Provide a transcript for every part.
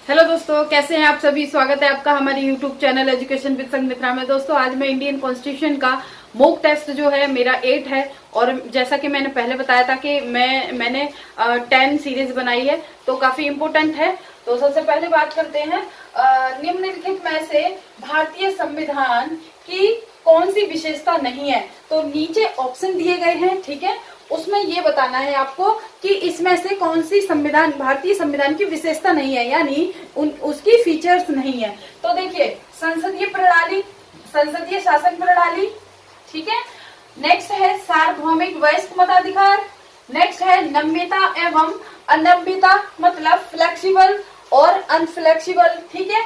Hello दोस्तों, कैसे हैं आप सभी। स्वागत है आपका हमारे YouTube channel education with Sanghamitra में। दोस्तों, आज मैं इंडियन कॉन्स्टिट्यूशन का मॉक टेस्ट जो है मेरा 8 है। और जैसा कि मैंने पहले बताया था कि मैंने 10 सीरीज बनाई है, तो काफी इम्पोर्टेंट है। तो सबसे पहले बात करते हैं निम्नलिखित में से भारतीय संविधान की कौन सी विशेषता नहीं है। तो नीचे ऑप्शन दिए गए हैं, ठीक है। उसमें ये बताना है आपको कि इसमें से कौन सी संविधान भारतीय संविधान की विशेषता नहीं है, यानी उसकी फीचर्स नहीं है। तो देखिए, संसदीय प्रणाली, संसदीय शासन प्रणाली, ठीक है। नेक्स्ट है सार्वभौमिक वयस्क मताधिकार। नेक्स्ट है नम्यता एवं अनम्यता, मतलब फ्लेक्सिबल और अनफ्लेक्सिबल, ठीक है।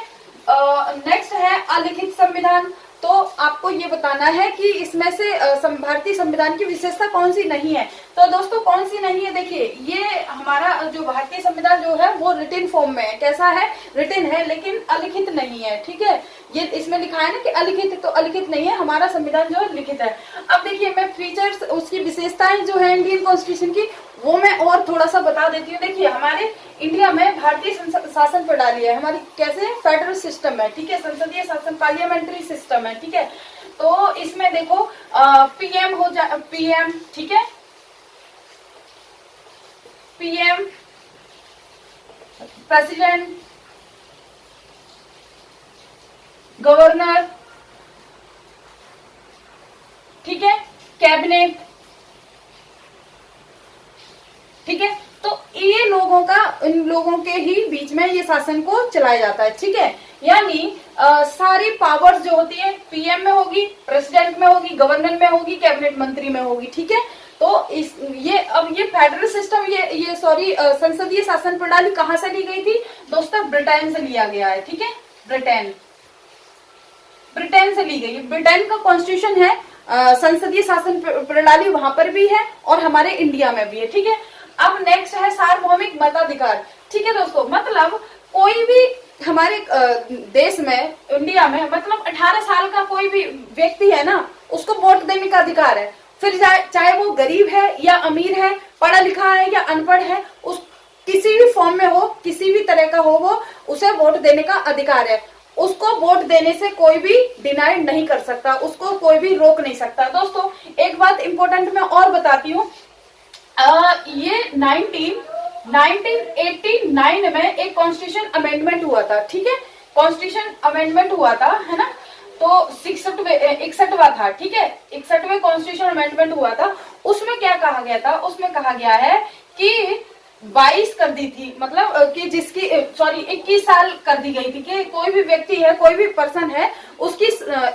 नेक्स्ट है अलिखित संविधान। तो आपको ये बताना है कि इसमें से भारतीय संविधान की विशेषता कौन सी नहीं है। तो दोस्तों, कौन सी नहीं है, देखिए ये हमारा जो भारतीय संविधान जो है वो रिटन फॉर्म में है। कैसा है? रिटन है, लेकिन अलिखित नहीं है, ठीक है। ये इसमें लिखा है ना कि अलिखित, तो अलिखित नहीं है, हमारा संविधान जो है लिखित है। अब देखिए, मैं फीचर्स, उसकी विशेषताएं जो है इंडियन कॉन्स्टिट्यूशन की, वो मैं और थोड़ा सा बता देती हूँ। देखिए, हमारे इंडिया में भारतीय शासन प्रणाली है, हमारी कैसे फेडरल सिस्टम है, ठीक है। संसदीय शासन पार्लियामेंट्री सिस्टम है, ठीक है। तो इसमें देखो पीएम हो जा पीएम, ठीक है, पीएम, प्रेसिडेंट, गवर्नर, ठीक है, कैबिनेट, ठीक है। तो ये लोगों का, इन लोगों के ही बीच में ये शासन को चलाया जाता है, ठीक है। यानी सारी पावर्स जो होती है पीएम में होगी, प्रेसिडेंट में होगी, गवर्नर में होगी, कैबिनेट मंत्री में होगी, ठीक है। तो अब ये फेडरल सिस्टम, ये सॉरी संसदीय शासन प्रणाली कहाँ से ली गई थी दोस्तों? ब्रिटेन से लिया गया है, ठीक है। ब्रिटेन से ली गई है। ब्रिटेन का कॉन्स्टिट्यूशन है, संसदीय शासन प्रणाली वहां पर भी है और हमारे इंडिया में भी है, ठीक है। अब नेक्स्ट है सार्वभौमिक मताधिकार, ठीक है दोस्तों। मतलब कोई भी हमारे देश में, इंडिया में, मतलब 18 साल का कोई भी व्यक्ति है ना, उसको वोट देने का अधिकार है। फिर चाहे वो गरीब है या अमीर है, पढ़ा लिखा है या अनपढ़ है, उस किसी भी फॉर्म में हो, किसी भी तरह का हो, वो उसे वोट देने का अधिकार है। उसको वोट देने से कोई भी डिनाई नहीं कर सकता, उसको कोई भी रोक नहीं सकता। दोस्तों, एक बात इंपॉर्टेंट मैं और बताती हूँ। ये 1989 में एक कॉन्स्टिट्यूशन अमेंडमेंट हुआ था, ठीक है। कॉन्स्टिट्यूशन अमेंडमेंट हुआ था, है ना। तो 61वां था, ठीक है। 61वें कॉन्स्टिट्यूशन अमेंडमेंट हुआ था। उसमें क्या कहा गया था? उसमें कहा गया है कि 22 कर दी थी, मतलब कि जिसकी 21 साल कर दी गई थी कि कोई भी व्यक्ति है, कोई भी पर्सन है, उसकी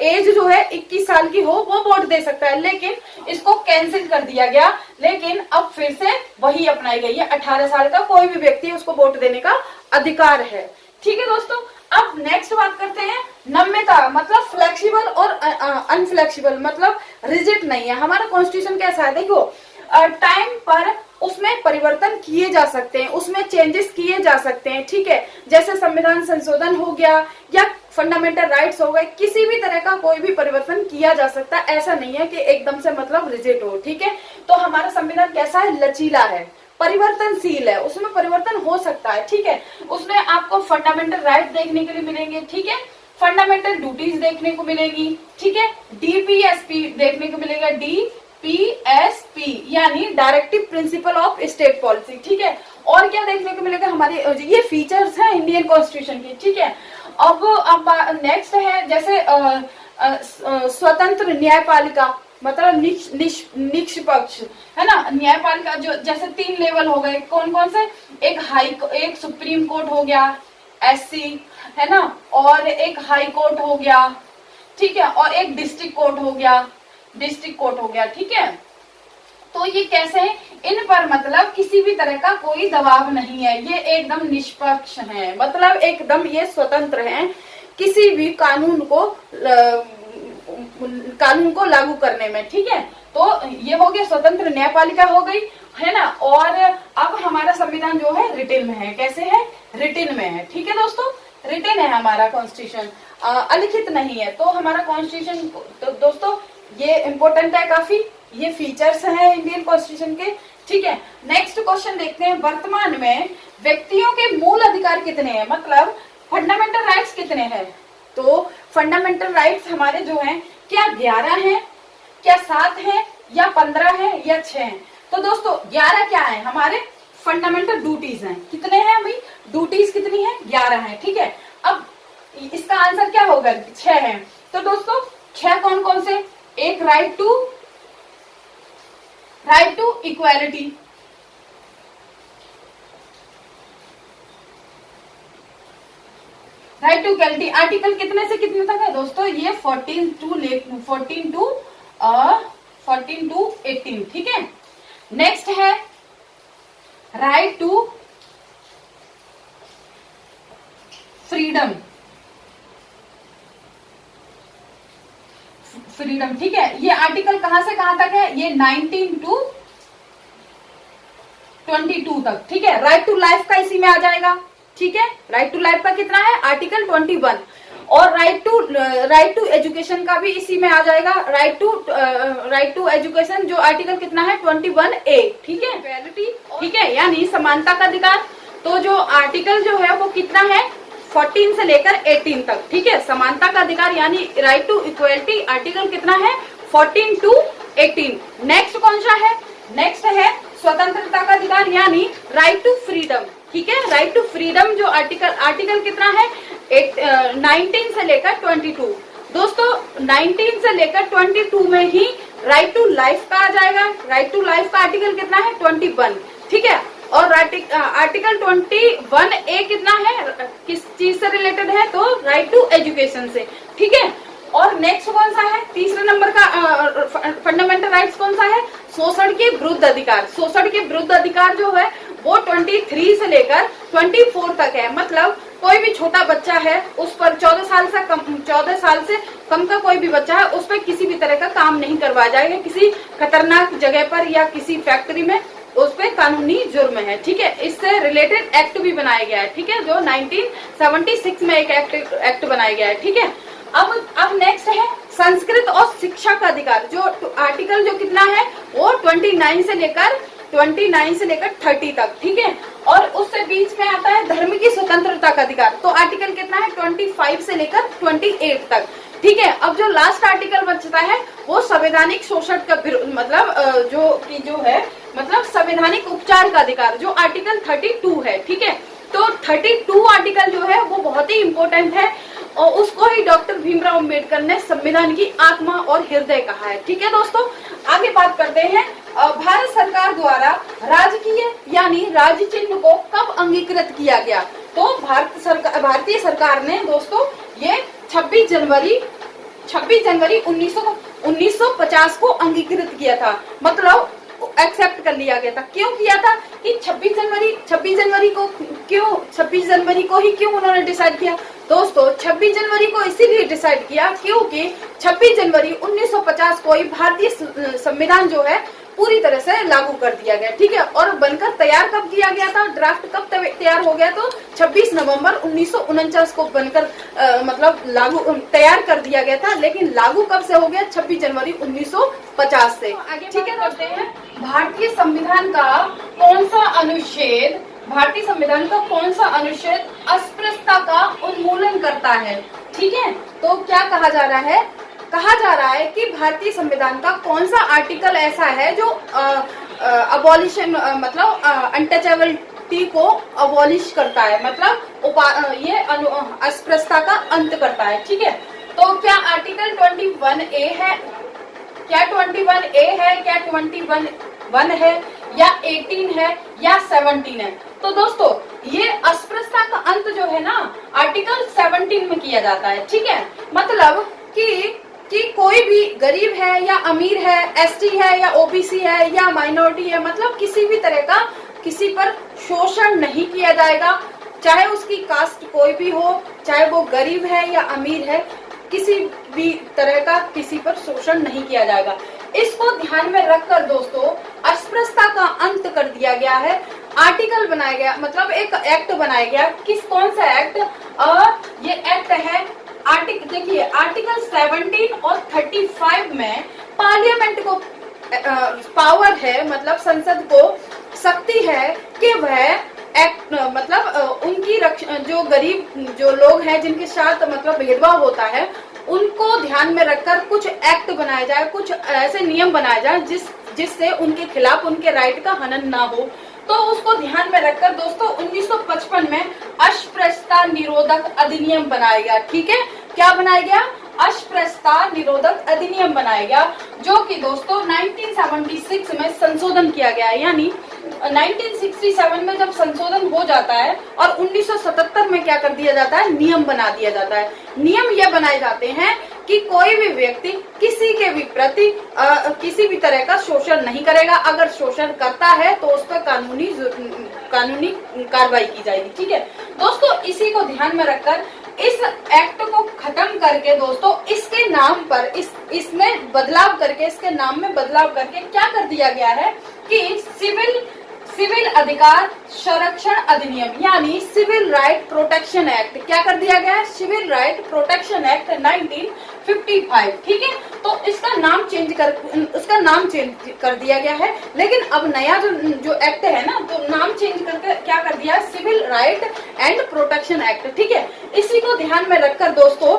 एज जो है 21 साल की हो, वो वोट दे सकता है। लेकिन इसको कैंसिल कर दिया गया, लेकिन अब फिर से वही अपनाई गई है। 18 साल का कोई भी व्यक्ति, उसको वोट देने का अधिकार है, ठीक है दोस्तों। अब नेक्स्ट बात करते हैं नम्यता, मतलब फ्लेक्सिबल और अनफ्लेक्सिबल, मतलब रिजिड नहीं है। हमारा कॉन्स्टिट्यूशन कैसा है? देखो, टाइम पर उसमें परिवर्तन किए जा सकते हैं, उसमें चेंजेस किए जा सकते हैं, ठीक है। जैसे संविधान संशोधन हो गया या फंडामेंटल राइट्स हो गए, किसी भी तरह का कोई भी परिवर्तन किया जा सकता है। ऐसा नहीं है कि एकदम से मतलब रिजिड हो, ठीक है। तो हमारा संविधान कैसा है? लचीला है, परिवर्तनशील है, उसमें परिवर्तन हो सकता है, ठीक है। उसमें आपको फंडामेंटल राइट देखने के लिए मिलेंगे, ठीक है। फंडामेंटल ड्यूटीज देखने को मिलेगी, ठीक है। डीपीएसपी देखने को मिलेगा, डीपीएसपी यानी directive principle of state policy, ठीक है। और क्या देखने को मिलेगा? हमारे ये फीचर्स हैं इंडियन कॉन्स्टिट्यूशन के, ठीक है। अब नेक्स्ट है जैसे स्वतंत्र न्यायपालिका, मतलब निष्पक्ष, है ना। न्यायपालिका जो जैसे 3 लेवल हो गए, कौन कौन से? एक सुप्रीम कोर्ट हो गया, एससी, है ना, और एक हाई कोर्ट हो गया, ठीक है, और एक डिस्ट्रिक्ट कोर्ट हो गया, ठीक है। तो ये कैसे है? इन पर मतलब किसी भी तरह का कोई दबाव नहीं है, ये एकदम निष्पक्ष हैं, मतलब एकदम ये स्वतंत्र हैं किसी भी कानून को लागू करने में, ठीक है। तो ये हो गया, स्वतंत्र न्यायपालिका हो गई, है ना। और अब हमारा संविधान जो है रिटन में है। कैसे है? रिटन में है, ठीक है दोस्तों। रिटन है हमारा कॉन्स्टिट्यूशन, अलिखित नहीं है। तो हमारा कॉन्स्टिट्यूशन, तो दोस्तों ये इम्पोर्टेंट है काफी, ये फीचर्स हैं इंडियन कॉन्स्टिट्यूशन के, ठीक है। नेक्स्ट क्वेश्चन देखते हैं। वर्तमान में व्यक्तियों के मूल अधिकार कितने हैं, मतलब फंडामेंटल राइट्स कितने हैं। तो फंडामेंटल राइट्स हमारे जो हैं क्या 11 हैं, क्या 7 हैं, या 15 हैं, या 6 हैं। तो दोस्तों 11 क्या है हमारे फंडामेंटल ड्यूटीज हैं। कितने हैं भाई, ड्यूटीज कितनी है, 11 हैं। ठीक है, अब इसका आंसर क्या होगा, 6 है। तो दोस्तों 6 कौन कौन से, एक right to equality, right to equality article कितने से कितने तक है दोस्तों, ये 14 टू 18। ठीक है, नेक्स्ट है राइट टू फ्रीडम, ठीक है, ये आर्टिकल कहां से कहां तक है, ये 19 टू 22 तक। ठीक है, राइट टू लाइफ का इसी में आ जाएगा। ठीक है, राइट टू लाइफ का कितना है, आर्टिकल 21, और राइट टू एजुकेशन का भी इसी में आ जाएगा, राइट टू एजुकेशन जो आर्टिकल कितना है 21A। ठीक है, ठीक है, यानी समानता का अधिकार। तो जो आर्टिकल जो है वो कितना है 14 से लेकर 18 तक। ठीक है, समानता का अधिकार यानी राइट टू इक्वलिटी आर्टिकल कितना है 14 टू 18। नेक्स्ट कौन सा है, नेक्स्ट है स्वतंत्रता का अधिकार यानी राइट टू फ्रीडम। ठीक है, राइट टू फ्रीडम जो आर्टिकल कितना है 19 से लेकर 22। दोस्तों 19 से लेकर 22 में ही राइट टू लाइफ का आ जाएगा। राइट टू लाइफ का आर्टिकल कितना है 21। ठीक है, और आर्टिकल 21A कितना है, किस चीज से रिलेटेड है, तो राइट टू एजुकेशन से। ठीक है, और नेक्स्ट कौन सा है, तीसरे नंबर का फंडामेंटल राइट्स कौन सा है, शोषण के विरुद्ध अधिकार। शोषण के विरुद्ध अधिकार जो है वो 23 से लेकर 24 तक है। मतलब कोई भी छोटा बच्चा है उस पर 14 साल से कम का कोई भी बच्चा है उस पर किसी भी तरह का काम नहीं करवाया जाएगा, किसी खतरनाक जगह पर या किसी फैक्ट्री में उस पे कानूनी जुर्म है। ठीक है, इससे रिलेटेड एक्ट भी बनाया गया है। ठीक है, जो 1976 में एक एक्ट बनाया गया है। ठीक है, अब नेक्स्ट है संस्कृत और शिक्षा का अधिकार, जो आर्टिकल जो कितना है वो 29 से लेकर 30 तक। ठीक है, और उससे बीच में आता है धर्म की स्वतंत्रता का अधिकार, तो आर्टिकल कितना है 25 से लेकर 28 तक। ठीक है, अब जो लास्ट आर्टिकल बचता है वो संवैधानिक शोषण का जो है मतलब संवैधानिक उपचार का अधिकार, जो आर्टिकल 32 है। ठीक है, तो 32 आर्टिकल जो है वो बहुत ही इम्पोर्टेंट है और उसको ही डॉक्टर भीमराव अम्बेडकर ने संविधान की आत्मा और हृदय कहा है। ठीक है दोस्तों, आगे बात करते हैं भारत सरकार द्वारा राजकीय यानी राज्य चिन्ह को कब अंगीकृत किया गया। तो भारतीय सरकार ने दोस्तों ये 26 जनवरी 1950 को अंगीकृत किया था, मतलब एक्सेप्ट कर लिया गया था। क्यों किया था कि 26 जनवरी को ही क्यों उन्होंने डिसाइड किया दोस्तों, 26 जनवरी को इसीलिए डिसाइड किया क्योंकि 26 जनवरी 1950 को ही भारतीय संविधान जो है पूरी तरह से लागू कर दिया गया। ठीक है, और बनकर तैयार कब किया गया था, ड्राफ्ट कब तैयार हो गया, तो 26 नवंबर 1949 को बनकर मतलब तैयार कर दिया गया था, लेकिन लागू कब से हो गया 26 जनवरी 1950 से। ठीक है, करते हैं भारतीय संविधान का कौन सा अनुच्छेद अस्पृश्यता का उन्मूलन करता है। ठीक है, तो क्या कहा जा रहा है कि भारतीय संविधान का कौन सा आर्टिकल ऐसा है जो अबॉलिशन मतलब अनटचेबिलिटी को अबॉलिश करता है, मतलब ये अस्पृश्यता का अंत करता है। ठीक है, तो क्या आर्टिकल 21A है, क्या 21A है, क्या 21 है, या 18 है, या 17 है। तो दोस्तों ये अस्पृश्यता का अंत जो है ना आर्टिकल 17 में किया जाता है। ठीक है, मतलब कि कोई भी गरीब है या अमीर है, एसटी है या ओबीसी है या माइनॉरिटी है, मतलब किसी भी तरह का किसी पर शोषण नहीं किया जाएगा, चाहे उसकी कास्ट कोई भी हो, चाहे वो गरीब है या अमीर है, किसी भी तरह का किसी पर शोषण नहीं किया जाएगा। इसको ध्यान में रखकर दोस्तों अस्पृश्यता का अंत कर दिया गया है, आर्टिकल बनाया गया, मतलब एक एक्ट बनाया गया। कौन सा एक्ट, ये एक्ट है देखिए आर्टिकल 17 और 35 में पार्लियामेंट को पावर है, मतलब संसद को शक्ति है कि वह एक्ट मतलब उनकी जो गरीब जो लोग हैं जिनके साथ मतलब भेदभाव होता है उनको ध्यान में रखकर कुछ एक्ट बनाए जाए, कुछ ऐसे नियम बनाए जाए जिससे उनके खिलाफ उनके राइट का हनन ना हो। तो उसको ध्यान में रखकर दोस्तों 1955 में अस्पृश्यता निरोधक अधिनियम बनाया गया। ठीक है, क्या बनाया गया? अस्पृश्यता निरोधक अधिनियम बनाया गया, जो कि दोस्तों 1976 में संशोधन किया गया। यानी 1967 में जब संशोधन हो जाता है और 1977 में क्या कर दिया जाता है? नियम बना दिया जाता है। नियम यह बनाए जाते हैं कि कोई भी व्यक्ति किसी के भी प्रति किसी भी तरह का शोषण नहीं करेगा। अगर शोषण करता है तो उस पर कानूनी कार्रवाई की जाएगी। ठीक है दोस्तों, इसी को ध्यान में रखकर इस एक्ट को खत्म करके दोस्तों इसके नाम पर इसमें बदलाव करके, इसके नाम में बदलाव करके क्या कर दिया गया है कि सिविल अधिकार संरक्षण अधिनियम यानी सिविल राइट प्रोटेक्शन एक्ट क्या कर दिया गया है? Civil right protection act 1955। ठीक है, तो इसका नाम चेंज कर दिया गया है। लेकिन अब नया जो एक्ट है ना, तो नाम चेंज करके क्या कर दिया? Civil right and protection act. ठीक है, इसी को ध्यान में रखकर दोस्तों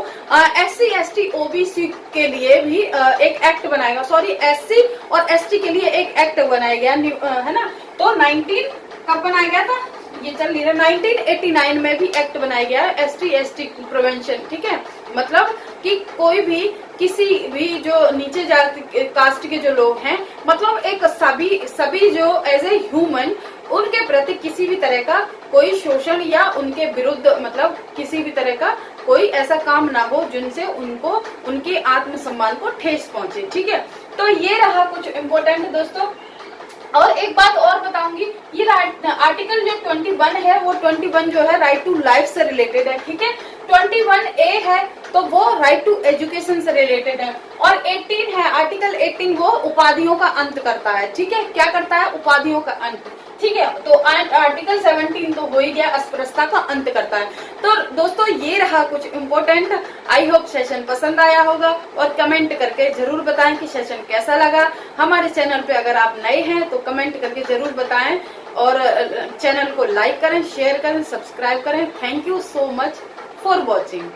SC ST OBC के लिए भी एक एक्ट बनाएगा, सॉरी SC और ST के लिए एक एक्ट बनाया गया है ना। तो 19 कब बनाया गया था? ये चल रही है 1989 में भी एक्ट बनाया गया है ST ST प्रिवेंशन। ठीक है, मतलब कि कोई भी किसी भी जो नीचे जाति कास्ट के जो लोग हैं, मतलब एक सभी जो एज ए ह्यूमन उनके प्रति किसी भी तरह का कोई शोषण या उनके विरुद्ध मतलब किसी भी तरह का कोई ऐसा काम ना हो जिनसे उनको उनके आत्मसम्मान को ठेस पहुंचे। ठीक है, तो ये रहा कुछ इम्पोर्टेंट दोस्तों। और एक बात और बताऊंगी, ये आर्टिकल जो 21 है वो 21 जो है राइट टू लाइफ से रिलेटेड है। ठीक है, 21A है तो वो राइट टू एजुकेशन से रिलेटेड है, और 18 है आर्टिकल 18 वो उपाधियों का अंत करता है। ठीक है, क्या करता है? उपाधियों का अंत। ठीक है, तो आर्टिकल 17 तो हो ही गया, अस्पृश्यता का अंत करता है। तो दोस्तों ये रहा कुछ इम्पोर्टेंट। आई होप सेशन पसंद आया होगा, और कमेंट करके जरूर बताएं कि सेशन कैसा लगा। हमारे चैनल पे अगर आप नए हैं तो कमेंट करके जरूर बताएं, और चैनल को लाइक करें, शेयर करें, सब्सक्राइब करें। Thank you so much for watching.